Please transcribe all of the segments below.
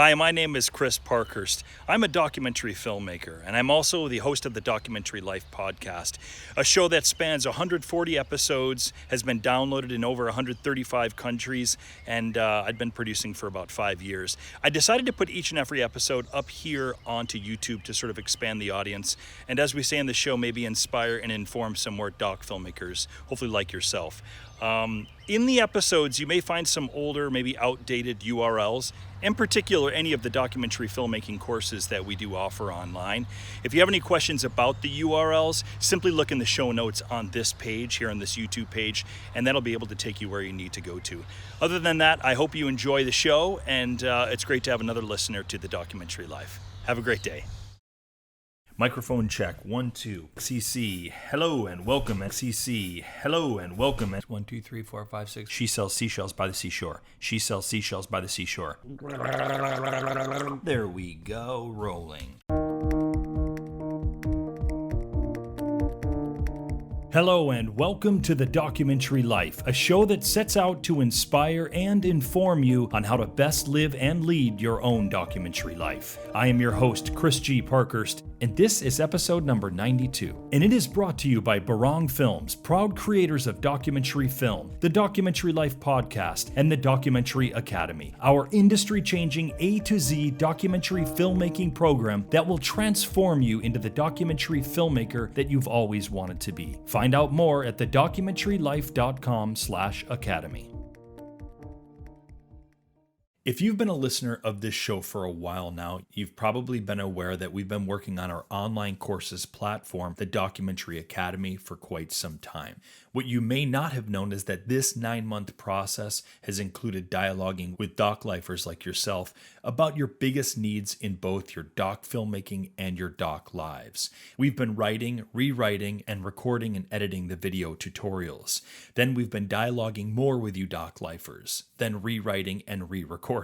Hi, my name is Chris Parkhurst. I'm a documentary filmmaker, and I'm also the host of the Documentary Life podcast, a show that spans 140 episodes, has been downloaded in over 135 countries, and I've been producing for about 5 years. I decided to put each and every episode up here onto YouTube to sort of expand the audience, and as we say in the show, maybe inspire and inform some more doc filmmakers, hopefully like yourself. In the episodes, you may find some older, maybe outdated URLs, in particular any of the documentary filmmaking courses that we do offer online. If you have any questions about the URLs, simply look in the show notes on this page, here on this YouTube page, and that'll be able to take you where you need to go to. Other than that, I hope you enjoy the show, and it's great to have another listener to the Documentary Life. Have a great day. Microphone check, 1, 2. CC, hello and welcome. CC, hello and welcome. 1, 2, 3, 4, 5, 6. She sells seashells by the seashore. She sells seashells by the seashore. There we go, rolling. Hello and welcome to The Documentary Life, a show that sets out to inspire and inform you on how to best live and lead your own documentary life. I am your host, Chris G. Parkhurst, and this is episode number 92. And it is brought to you by Barong Films, proud creators of documentary film, the Documentary Life podcast, and the Documentary Academy, our industry-changing A to Z documentary filmmaking program that will transform you into the documentary filmmaker that you've always wanted to be. Find out more at thedocumentarylife.com/academy. If you've been a listener of this show for a while now, you've probably been aware that we've been working on our online courses platform, the Documentary Academy, for quite some time. What you may not have known is that this 9-month process has included dialoguing with doc lifers like yourself about your biggest needs in both your doc filmmaking and your doc lives. We've been writing, rewriting, and recording and editing the video tutorials. Then we've been dialoguing more with you doc lifers, then rewriting and re-recording.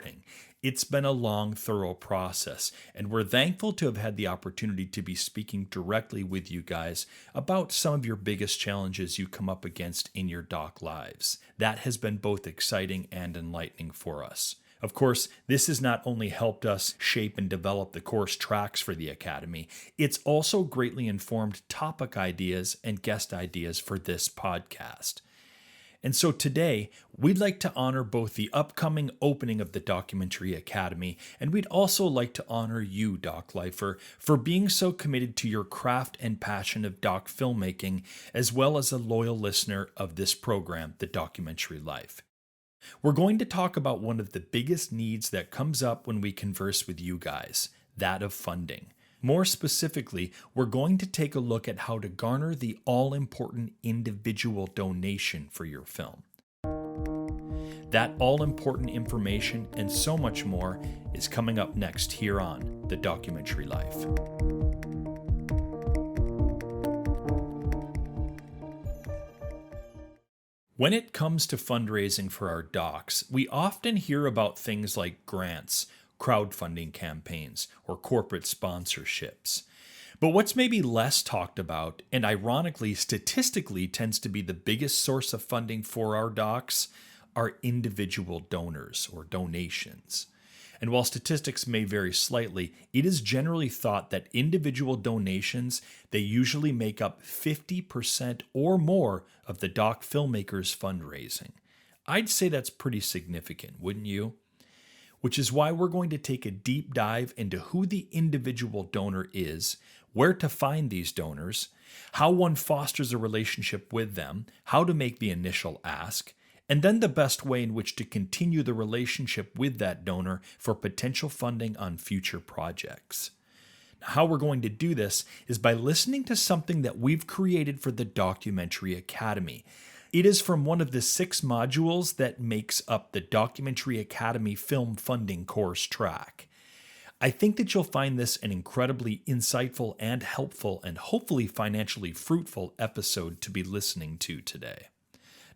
It's been a long, thorough process, and we're thankful to have had the opportunity to be speaking directly with you guys about some of your biggest challenges you come up against in your doc lives. That has been both exciting and enlightening for us. Of course, this has not only helped us shape and develop the course tracks for the Academy, it's also greatly informed topic ideas and guest ideas for this podcast. And so today, we'd like to honor both the upcoming opening of the Documentary Academy, and we'd also like to honor you, Doc Lifer, for being so committed to your craft and passion of doc filmmaking, as well as a loyal listener of this program, The Documentary Life. We're going to talk about one of the biggest needs that comes up when we converse with you guys, that of funding. More specifically, we're going to take a look at how to garner the all-important individual donation for your film. That all-important information and so much more is coming up next here on The Documentary Life. When it comes to fundraising for our docs, we often hear about things like grants, crowdfunding campaigns, or corporate sponsorships. But what's maybe less talked about, and ironically statistically tends to be the biggest source of funding for our docs, are individual donors or donations. And while statistics may vary slightly, it is generally thought that individual donations, they usually make up 50% or more of the doc filmmaker's fundraising. I'd say that's pretty significant, wouldn't you? Which is why we're going to take a deep dive into who the individual donor is, where to find these donors, how one fosters a relationship with them, how to make the initial ask, and then the best way in which to continue the relationship with that donor for potential funding on future projects. Now, how we're going to do this is by listening to something that we've created for the Documentary Academy. It is from one of the 6 modules that makes up the Documentary Academy Film Funding course track. I think that you'll find this an incredibly insightful and helpful and hopefully financially fruitful episode to be listening to today.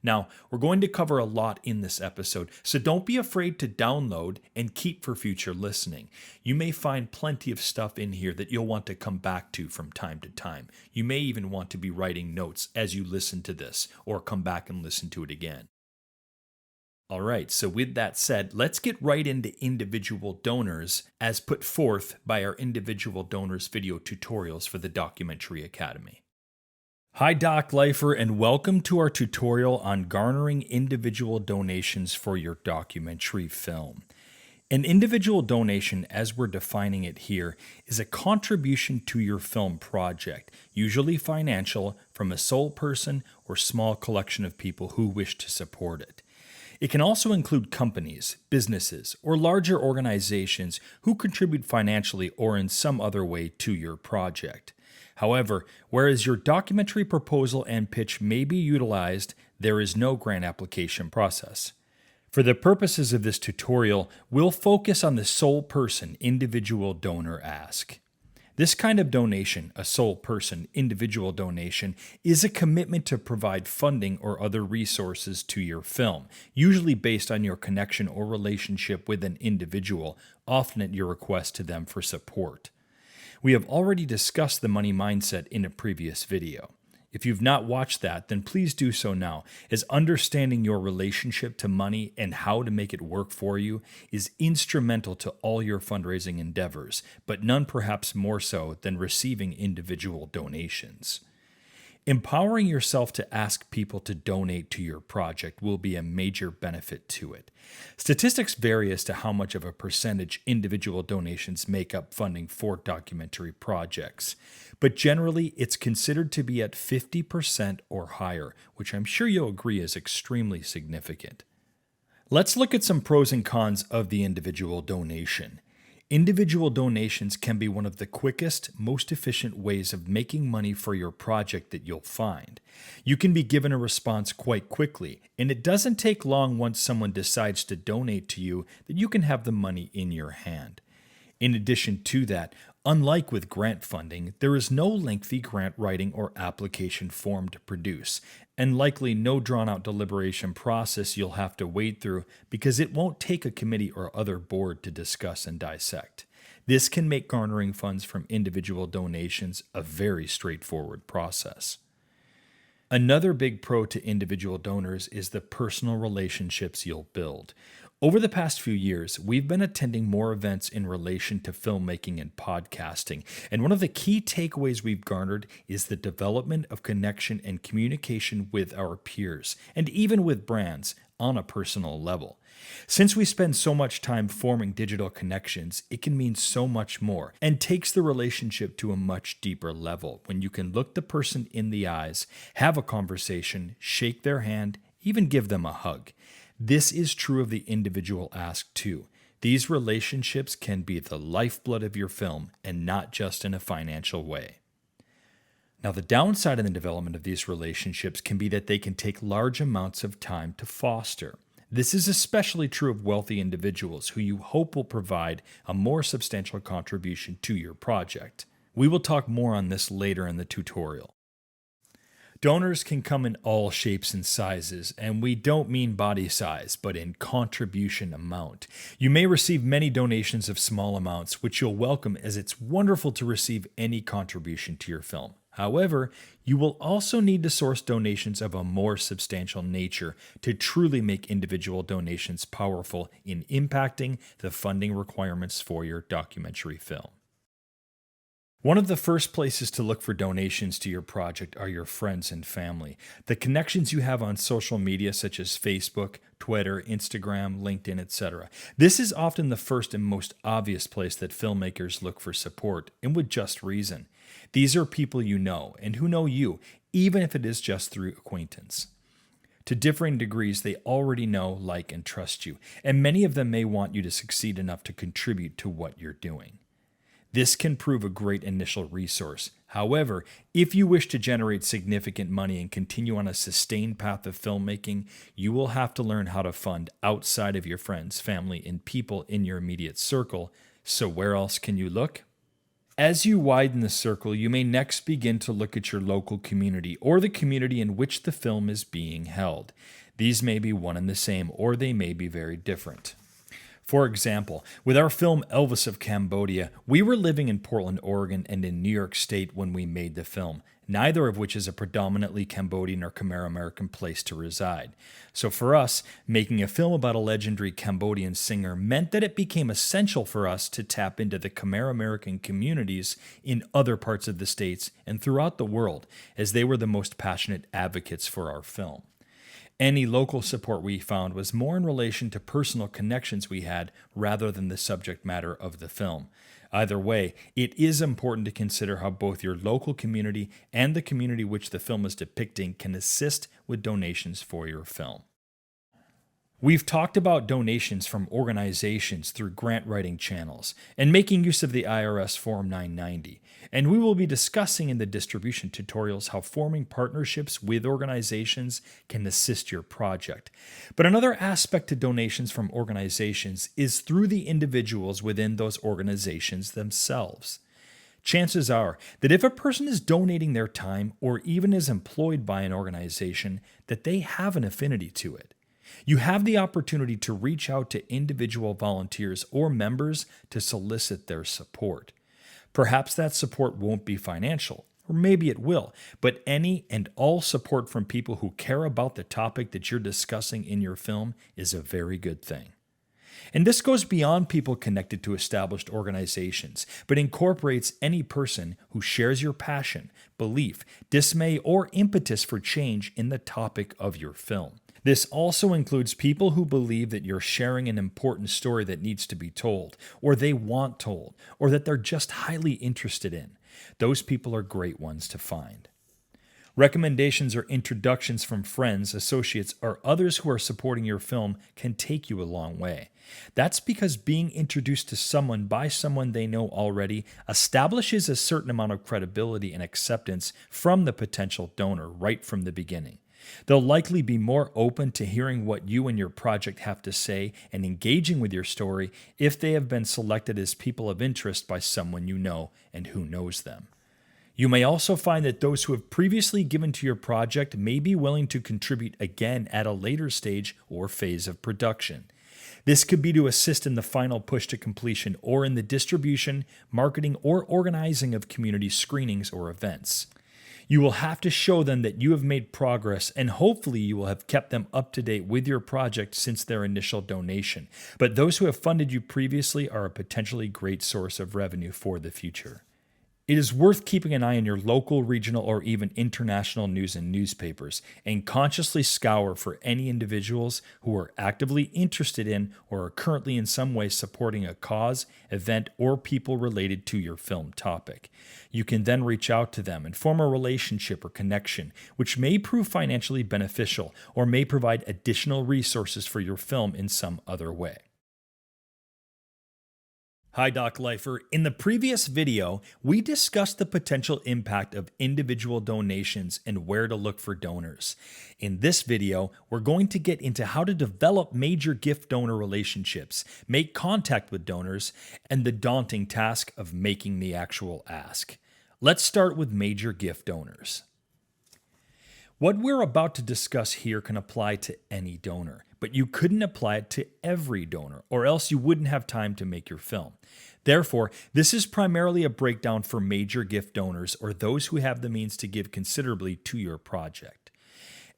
Now, we're going to cover a lot in this episode, so don't be afraid to download and keep for future listening. You may find plenty of stuff in here that you'll want to come back to from time to time. You may even want to be writing notes as you listen to this, or come back and listen to it again. All right, so with that said, let's get right into individual donors as put forth by our individual donors video tutorials for the Documentary Academy. Hi, Doc Lifer, and welcome to our tutorial on garnering individual donations for your documentary film. An individual donation, as we're defining it here, is a contribution to your film project, usually financial, from a sole person or small collection of people who wish to support it. It can also include companies, businesses, or larger organizations who contribute financially or in some other way to your project. However, whereas your documentary proposal and pitch may be utilized, there is no grant application process. For the purposes of this tutorial, we'll focus on the sole person individual donor ask. This kind of donation, a sole person individual donation, is a commitment to provide funding or other resources to your film, usually based on your connection or relationship with an individual, often at your request to them for support. We have already discussed the money mindset in a previous video. If you've not watched that, then please do so now, as understanding your relationship to money and how to make it work for you is instrumental to all your fundraising endeavors, but none perhaps more so than receiving individual donations. Empowering yourself to ask people to donate to your project will be a major benefit to it. Statistics vary as to how much of a percentage individual donations make up funding for documentary projects, but generally it's considered to be at 50% or higher, which I'm sure you'll agree is extremely significant. Let's look at some pros and cons of the individual donation. Individual donations can be one of the quickest, most efficient ways of making money for your project that you'll find. You can be given a response quite quickly, and it doesn't take long once someone decides to donate to you that you can have the money in your hand. In addition to that, unlike with grant funding, there is no lengthy grant writing or application form to produce, and likely no drawn-out deliberation process you'll have to wade through because it won't take a committee or other board to discuss and dissect. This can make garnering funds from individual donations a very straightforward process. Another big pro to individual donors is the personal relationships you'll build. Over the past few years, we've been attending more events in relation to filmmaking and podcasting, and one of the key takeaways we've garnered is the development of connection and communication with our peers, and even with brands, on a personal level. Since we spend so much time forming digital connections, it can mean so much more, and takes the relationship to a much deeper level when you can look the person in the eyes, have a conversation, shake their hand, even give them a hug. This is true of the individual ask too. These relationships can be the lifeblood of your film and not just in a financial way. Now, the downside in the development of these relationships can be that they can take large amounts of time to foster. This is especially true of wealthy individuals who you hope will provide a more substantial contribution to your project. We will talk more on this later in the tutorial. Donors can come in all shapes and sizes, and we don't mean body size, but in contribution amount. You may receive many donations of small amounts, which you'll welcome as it's wonderful to receive any contribution to your film. However, you will also need to source donations of a more substantial nature to truly make individual donations powerful in impacting the funding requirements for your documentary film. One of the first places to look for donations to your project are your friends and family. The connections you have on social media such as Facebook, Twitter, Instagram, LinkedIn, etc. This is often the first and most obvious place that filmmakers look for support, and with just reason. These are people you know and who know you, even if it is just through acquaintance. To differing degrees, they already know, like, and trust you, and many of them may want you to succeed enough to contribute to what you're doing. This can prove a great initial resource. However, if you wish to generate significant money and continue on a sustained path of filmmaking, you will have to learn how to fund outside of your friends, family, and people in your immediate circle. So where else can you look? As you widen the circle, you may next begin to look at your local community or the community in which the film is being held. These may be one and the same, or they may be very different. For example, with our film Elvis of Cambodia, we were living in Portland, Oregon and in New York State when we made the film, neither of which is a predominantly Cambodian or Khmer American place to reside. So for us, making a film about a legendary Cambodian singer meant that it became essential for us to tap into the Khmer American communities in other parts of the States and throughout the world, as they were the most passionate advocates for our film. Any local support we found was more in relation to personal connections we had rather than the subject matter of the film. Either way, it is important to consider how both your local community and the community which the film is depicting can assist with donations for your film. We've talked about donations from organizations through grant writing channels and making use of the IRS Form 990. And we will be discussing in the distribution tutorials how forming partnerships with organizations can assist your project. But another aspect to donations from organizations is through the individuals within those organizations themselves. Chances are that if a person is donating their time or even is employed by an organization, that they have an affinity to it. You have the opportunity to reach out to individual volunteers or members to solicit their support. Perhaps that support won't be financial, or maybe it will, but any and all support from people who care about the topic that you're discussing in your film is a very good thing. And this goes beyond people connected to established organizations, but incorporates any person who shares your passion, belief, dismay, or impetus for change in the topic of your film. This also includes people who believe that you're sharing an important story that needs to be told, or they want told, or that they're just highly interested in. Those people are great ones to find. Recommendations or introductions from friends, associates, or others who are supporting your film can take you a long way. That's because being introduced to someone by someone they know already establishes a certain amount of credibility and acceptance from the potential donor right from the beginning. They'll likely be more open to hearing what you and your project have to say and engaging with your story if they have been selected as people of interest by someone you know and who knows them. You may also find that those who have previously given to your project may be willing to contribute again at a later stage or phase of production. This could be to assist in the final push to completion or in the distribution, marketing, or organizing of community screenings or events. You will have to show them that you have made progress, and hopefully you will have kept them up to date with your project since their initial donation. But those who have funded you previously are a potentially great source of revenue for the future. It is worth keeping an eye on your local, regional, or even international news and newspapers, and consciously scour for any individuals who are actively interested in or are currently in some way supporting a cause, event, or people related to your film topic. You can then reach out to them and form a relationship or connection, which may prove financially beneficial or may provide additional resources for your film in some other way. Hi, Doc Lifer. In the previous video, we discussed the potential impact of individual donations and where to look for donors. In this video, we're going to get into how to develop major gift donor relationships, make contact with donors, and the daunting task of making the actual ask. Let's start with major gift donors. What we're about to discuss here can apply to any donor, but you couldn't apply it to every donor, or else you wouldn't have time to make your film. Therefore, this is primarily a breakdown for major gift donors or those who have the means to give considerably to your project.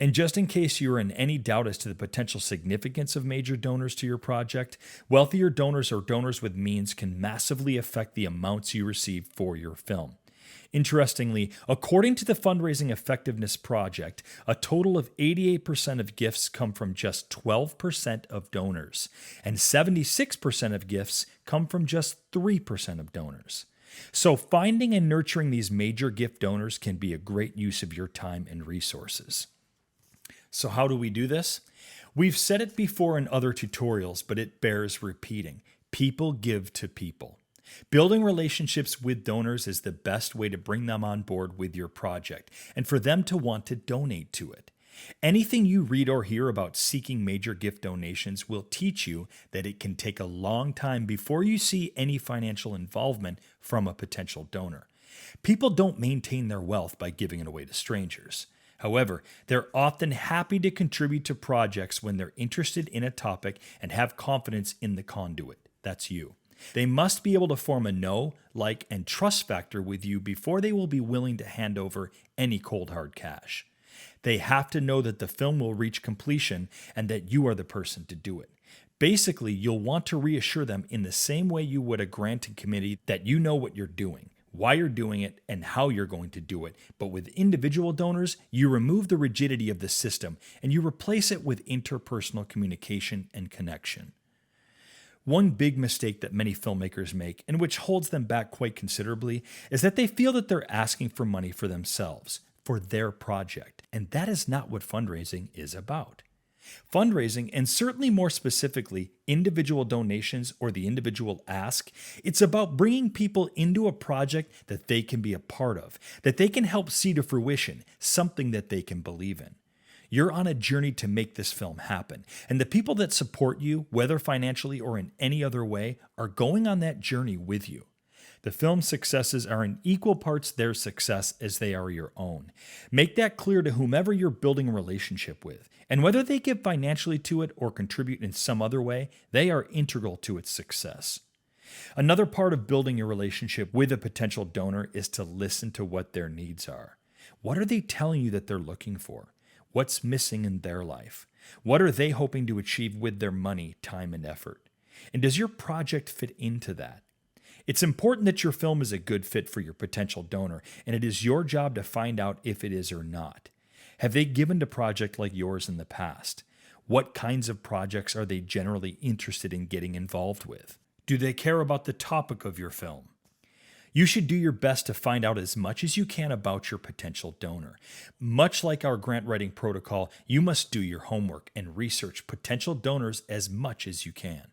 And just in case you are in any doubt as to the potential significance of major donors to your project, wealthier donors or donors with means can massively affect the amounts you receive for your film. Interestingly, according to the Fundraising Effectiveness Project, a total of 88% of gifts come from just 12% of donors, and 76% of gifts come from just 3% of donors. So finding and nurturing these major gift donors can be a great use of your time and resources. So how do we do this? We've said it before in other tutorials, but it bears repeating. People give to people. Building relationships with donors is the best way to bring them on board with your project and for them to want to donate to it. Anything you read or hear about seeking major gift donations will teach you that it can take a long time before you see any financial involvement from a potential donor. People don't maintain their wealth by giving it away to strangers. However, they're often happy to contribute to projects when they're interested in a topic and have confidence in the conduit. That's you. They must be able to form a know, like, and trust factor with you before they will be willing to hand over any cold hard cash. They have to know that the film will reach completion and that you are the person to do it. Basically, you'll want to reassure them in the same way you would a granting committee that you know what you're doing, why you're doing it, and how you're going to do it. But with individual donors, you remove the rigidity of the system and you replace it with interpersonal communication and connection. One big mistake that many filmmakers make, and which holds them back quite considerably, is that they feel that they're asking for money for themselves, for their project, and that is not what fundraising is about. Fundraising, and certainly more specifically, individual donations or the individual ask, it's about bringing people into a project that they can be a part of, that they can help see to fruition, something that they can believe in. You're on a journey to make this film happen, and the people that support you, whether financially or in any other way, are going on that journey with you. The film's successes are in equal parts their success as they are your own. Make that clear to whomever you're building a relationship with, and whether they give financially to it or contribute in some other way, they are integral to its success. Another part of building your relationship with a potential donor is to listen to what their needs are. What are they telling you that they're looking for? What's missing in their life? What are they hoping to achieve with their money, time, and effort? And does your project fit into that? It's important that your film is a good fit for your potential donor, and it is your job to find out if it is or not. Have they given to a project like yours in the past? What kinds of projects are they generally interested in getting involved with? Do they care about the topic of your film? You should do your best to find out as much as you can about your potential donor. Much like our grant writing protocol, you must do your homework and research potential donors as much as you can.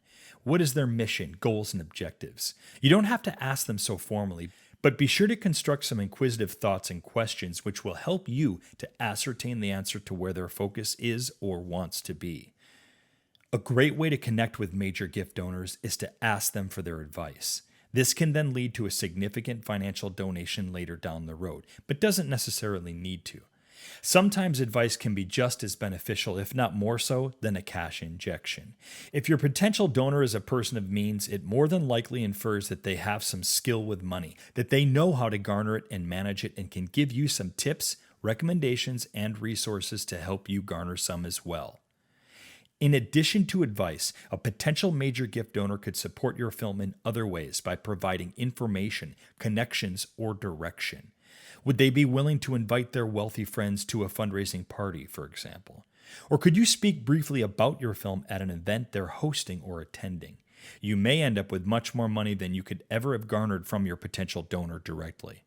What is their mission, goals, and objectives? You don't have to ask them so formally, but be sure to construct some inquisitive thoughts and questions which will help you to ascertain the answer to where their focus is or wants to be. A great way to connect with major gift donors is to ask them for their advice. This can then lead to a significant financial donation later down the road, but doesn't necessarily need to. Sometimes advice can be just as beneficial, if not more so, than a cash injection. If your potential donor is a person of means, it more than likely infers that they have some skill with money, that they know how to garner it and manage it, and can give you some tips, recommendations, and resources to help you garner some as well. In addition to advice, a potential major gift donor could support your film in other ways by providing information, connections, or direction. Would they be willing to invite their wealthy friends to a fundraising party, for example? Or could you speak briefly about your film at an event they're hosting or attending? You may end up with much more money than you could ever have garnered from your potential donor directly.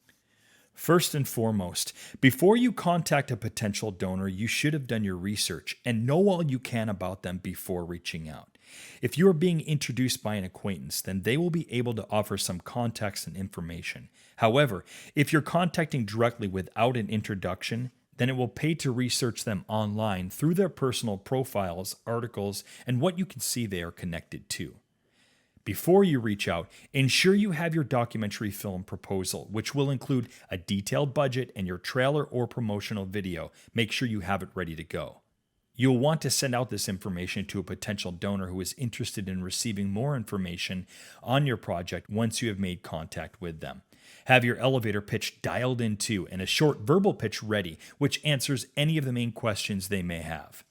First and foremost, before you contact a potential donor, you should have done your research and know all you can about them before reaching out. If you are being introduced by an acquaintance, then they will be able to offer some context and information. However, if you're contacting directly without an introduction, then it will pay to research them online through their personal profiles, articles, and what you can see they are connected to. Before you reach out, ensure you have your documentary film proposal, which will include a detailed budget and your trailer or promotional video. Make sure you have it ready to go. You'll want to send out this information to a potential donor who is interested in receiving more information on your project once you have made contact with them. Have your elevator pitch dialed in too, and a short verbal pitch ready, which answers any of the main questions they may have.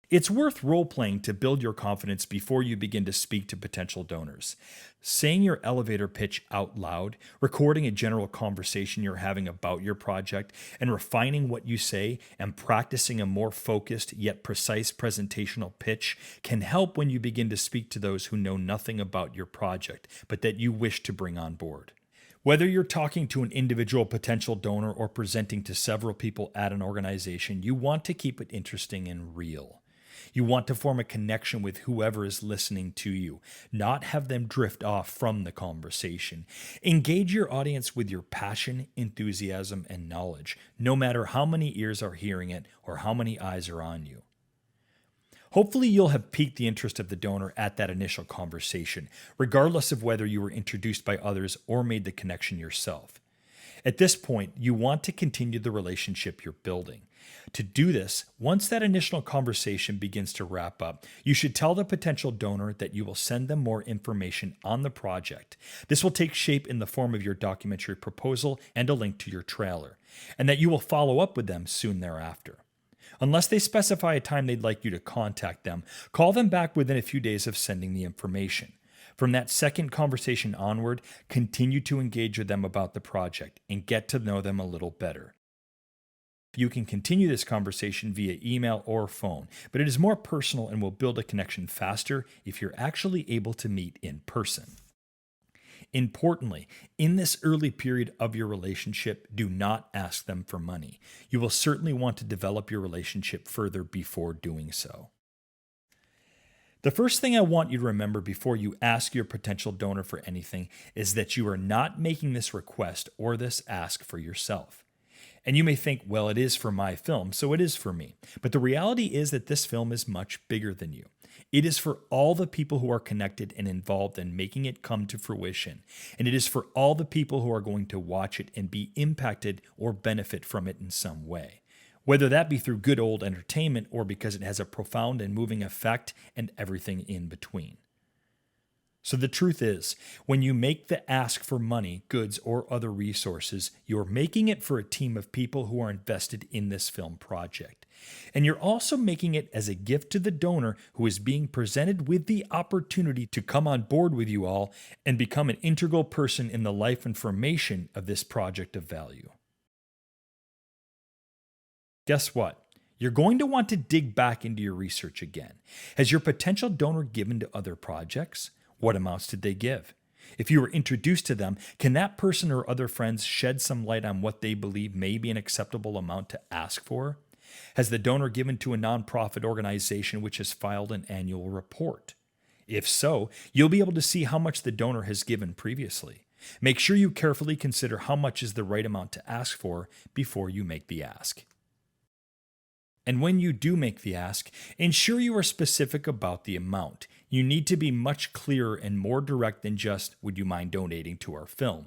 It's worth role-playing to build your confidence before you begin to speak to potential donors. Saying your elevator pitch out loud, recording a general conversation you're having about your project, and refining what you say and practicing a more focused yet precise presentational pitch can help when you begin to speak to those who know nothing about your project, but that you wish to bring on board. Whether you're talking to an individual potential donor or presenting to several people at an organization, you want to keep it interesting and real. You want to form a connection with whoever is listening to you, not have them drift off from the conversation. Engage your audience with your passion, enthusiasm, and knowledge, no matter how many ears are hearing it or how many eyes are on you. Hopefully you'll have piqued the interest of the donor at that initial conversation, regardless of whether you were introduced by others or made the connection yourself. At this point, you want to continue the relationship you're building. To do this, once that initial conversation begins to wrap up, you should tell the potential donor that you will send them more information on the project. This will take shape in the form of your documentary proposal and a link to your trailer, and that you will follow up with them soon thereafter. Unless they specify a time they'd like you to contact them, call them back within a few days of sending the information. From that second conversation onward, continue to engage with them about the project and get to know them a little better. You can continue this conversation via email or phone, but it is more personal and will build a connection faster if you're actually able to meet in person. Importantly, in this early period of your relationship, do not ask them for money. You will certainly want to develop your relationship further before doing so. The first thing I want you to remember before you ask your potential donor for anything is that you are not making this request or this ask for yourself. And you may think, well, it is for my film, so it is for me. But the reality is that this film is much bigger than you. It is for all the people who are connected and involved in making it come to fruition. And it is for all the people who are going to watch it and be impacted or benefit from it in some way. Whether that be through good old entertainment or because it has a profound and moving effect and everything in between. So the truth is, when you make the ask for money, goods, or other resources, you're making it for a team of people who are invested in this film project. And you're also making it as a gift to the donor who is being presented with the opportunity to come on board with you all and become an integral person in the life and formation of this project of value. Guess what? You're going to want to dig back into your research again. Has your potential donor given to other projects? What amounts did they give? If you were introduced to them, can that person or other friends shed some light on what they believe may be an acceptable amount to ask for? Has the donor given to a nonprofit organization which has filed an annual report? If so, you'll be able to see how much the donor has given previously. Make sure you carefully consider how much is the right amount to ask for before you make the ask. And when you do make the ask, ensure you are specific about the amount. You need to be much clearer and more direct than just, would you mind donating to our film?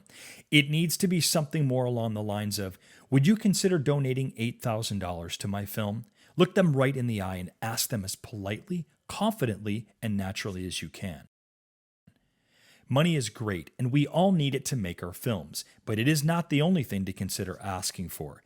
It needs to be something more along the lines of, would you consider donating $8,000 to my film? Look them right in the eye and ask them as politely, confidently, and naturally as you can. Money is great, and we all need it to make our films, but it is not the only thing to consider asking for.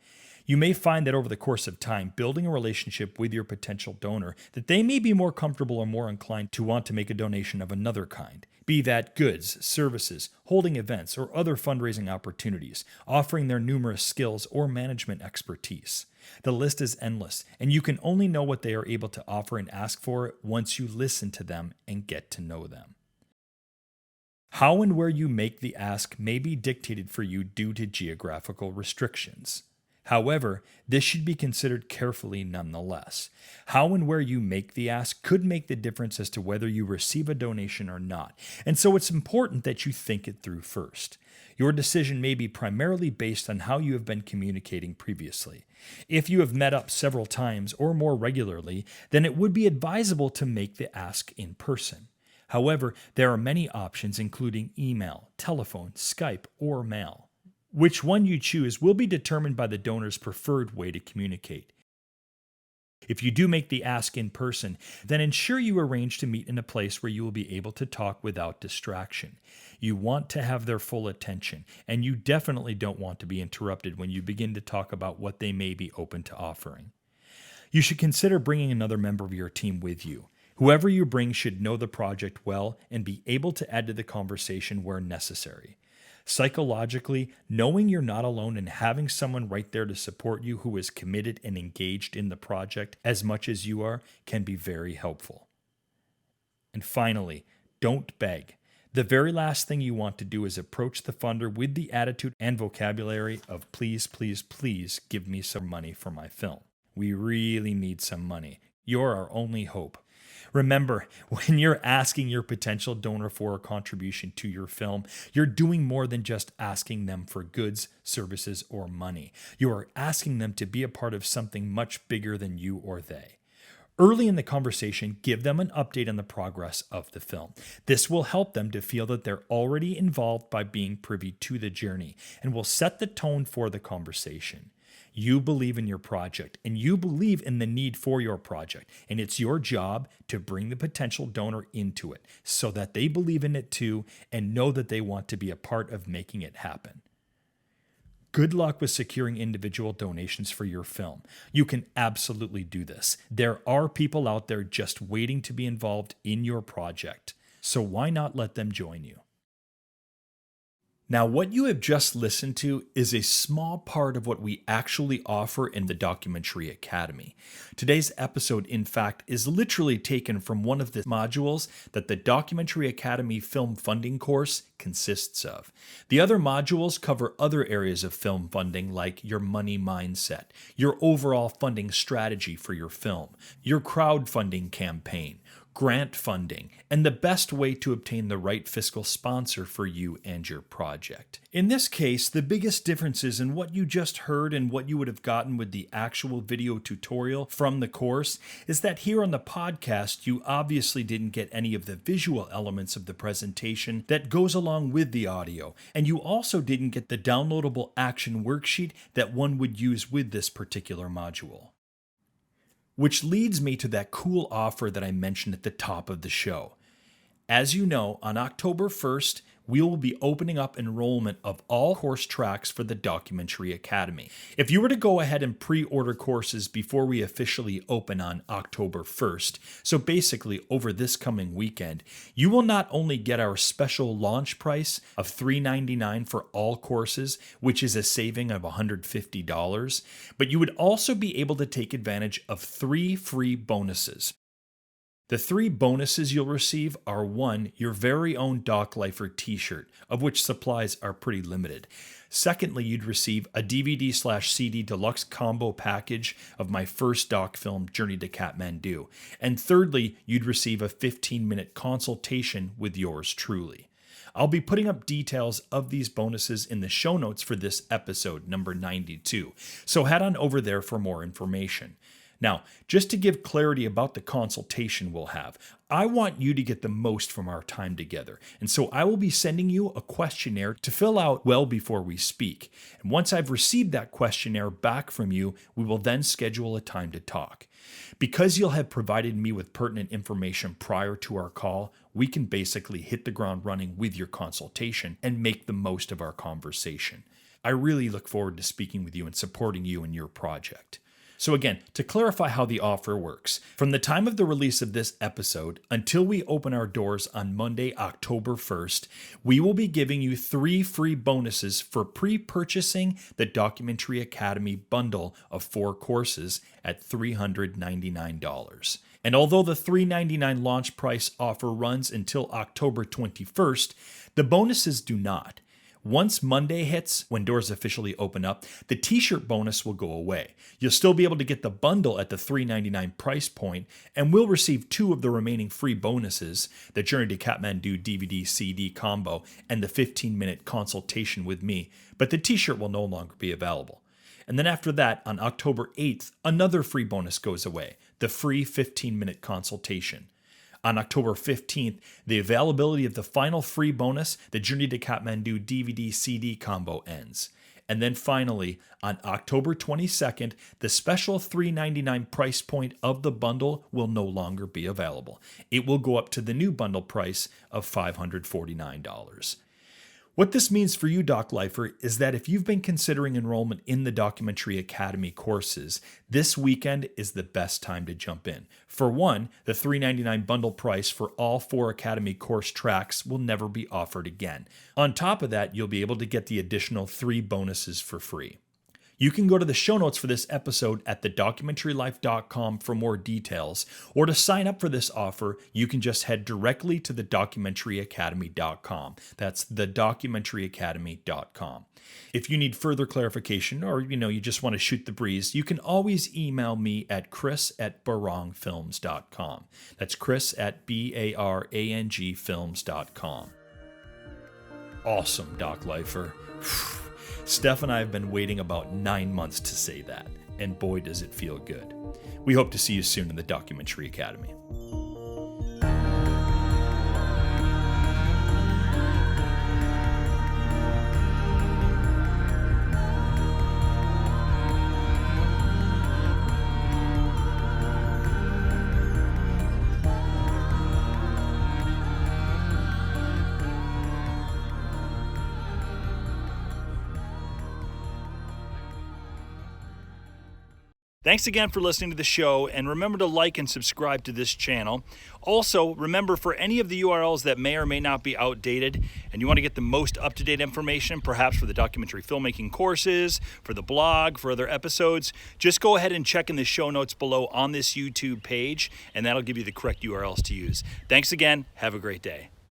You may find that over the course of time, building a relationship with your potential donor, that they may be more comfortable or more inclined to want to make a donation of another kind, be that goods, services, holding events, or other fundraising opportunities, offering their numerous skills or management expertise. The list is endless, and you can only know what they are able to offer and ask for once you listen to them and get to know them. How and where you make the ask may be dictated for you due to geographical restrictions. However, this should be considered carefully nonetheless. How and where you make the ask could make the difference as to whether you receive a donation or not, and so it's important that you think it through first. Your decision may be primarily based on how you have been communicating previously. If you have met up several times or more regularly, then it would be advisable to make the ask in person. However, there are many options including email, telephone, Skype, or mail. Which one you choose will be determined by the donor's preferred way to communicate. If you do make the ask in person, then ensure you arrange to meet in a place where you will be able to talk without distraction. You want to have their full attention, and you definitely don't want to be interrupted when you begin to talk about what they may be open to offering. You should consider bringing another member of your team with you. Whoever you bring should know the project well and be able to add to the conversation where necessary. Psychologically, knowing you're not alone and having someone right there to support you who is committed and engaged in the project as much as you are can be very helpful. And finally, don't beg. The very last thing you want to do is approach the funder with the attitude and vocabulary of please, please, please give me some money for my film. We really need some money. You're our only hope. Remember, when you're asking your potential donor for a contribution to your film, you're doing more than just asking them for goods, services, or money. You are asking them to be a part of something much bigger than you or they. Early in the conversation, give them an update on the progress of the film. This will help them to feel that they're already involved by being privy to the journey and will set the tone for the conversation. You believe in your project and you believe in the need for your project. And it's your job to bring the potential donor into it so that they believe in it too and know that they want to be a part of making it happen. Good luck with securing individual donations for your film. You can absolutely do this. There are people out there just waiting to be involved in your project. So why not let them join you? Now, what you have just listened to is a small part of what we actually offer in the Documentary Academy. Today's episode, in fact, is literally taken from one of the modules that the Documentary Academy film funding course consists of. The other modules cover other areas of film funding like your money mindset, your overall funding strategy for your film, your crowdfunding campaign, grant funding, and the best way to obtain the right fiscal sponsor for you and your project. In this case, the biggest differences in what you just heard and what you would have gotten with the actual video tutorial from the course is that here on the podcast, you obviously didn't get any of the visual elements of the presentation that goes along with the audio, and you also didn't get the downloadable action worksheet that one would use with this particular module. Which leads me to that cool offer that I mentioned at the top of the show. As you know, on October 1st, we will be opening up enrollment of all course tracks for the Documentary Academy. If you were to go ahead and pre-order courses before we officially open on October 1st, so basically over this coming weekend, you will not only get our special launch price of $399 for all courses, which is a saving of $150, but you would also be able to take advantage of 3 free bonuses. The 3 bonuses you'll receive are 1, your very own Doc Lifer t-shirt, of which supplies are pretty limited. Secondly, you'd receive a DVD/CD deluxe combo package of my first doc film, Journey to Kathmandu. And thirdly, you'd receive a 15-minute consultation with yours truly. I'll be putting up details of these bonuses in the show notes for this episode, number 92, so head on over there for more information. Now, just to give clarity about the consultation we'll have, I want you to get the most from our time together, and so I will be sending you a questionnaire to fill out well before we speak. And once I've received that questionnaire back from you, we will then schedule a time to talk. Because you'll have provided me with pertinent information prior to our call, we can basically hit the ground running with your consultation and make the most of our conversation. I really look forward to speaking with you and supporting you in your project. So again, to clarify how the offer works, from the time of the release of this episode until we open our doors on Monday, October 1st, we will be giving you 3 free bonuses for pre-purchasing the Documentary Academy bundle of 4 courses at $399. And although the $399 launch price offer runs until October 21st, the bonuses do not. Once Monday hits, when doors officially open up, the t-shirt bonus will go away. You'll still be able to get the bundle at the $399 price point, and we'll receive 2 of the remaining free bonuses, the Journey to Kathmandu DVD-CD combo and the 15-minute consultation with me, but the t-shirt will no longer be available. And then after that, on October 8th, another free bonus goes away, the free 15-minute consultation. On October 15th, the availability of the final free bonus, the Journey to Kathmandu DVD-CD combo, ends. And then finally, on October 22nd, the special $399 price point of the bundle will no longer be available. It will go up to the new bundle price of $549. What this means for you, Doc Lifer, is that if you've been considering enrollment in the Documentary Academy courses, this weekend is the best time to jump in. For one, the $399 bundle price for all 4 Academy course tracks will never be offered again. On top of that, you'll be able to get the additional 3 bonuses for free. You can go to the show notes for this episode at thedocumentarylife.com for more details, or to sign up for this offer, you can just head directly to thedocumentaryacademy.com. That's thedocumentaryacademy.com. If you need further clarification, or you just want to shoot the breeze, you can always email me at chris@barangfilms.com. That's chris@barangfilms.com. Awesome, Doc Lifer. Steph and I have been waiting about 9 months to say that, and boy does it feel good. We hope to see you soon in the Documentary Academy. Thanks again for listening to the show, and remember to like and subscribe to this channel. Also, remember, for any of the URLs that may or may not be outdated and you want to get the most up-to-date information, perhaps for the documentary filmmaking courses, for the blog, for other episodes, just go ahead and check in the show notes below on this YouTube page, and that'll give you the correct URLs to use. Thanks again. Have a great day.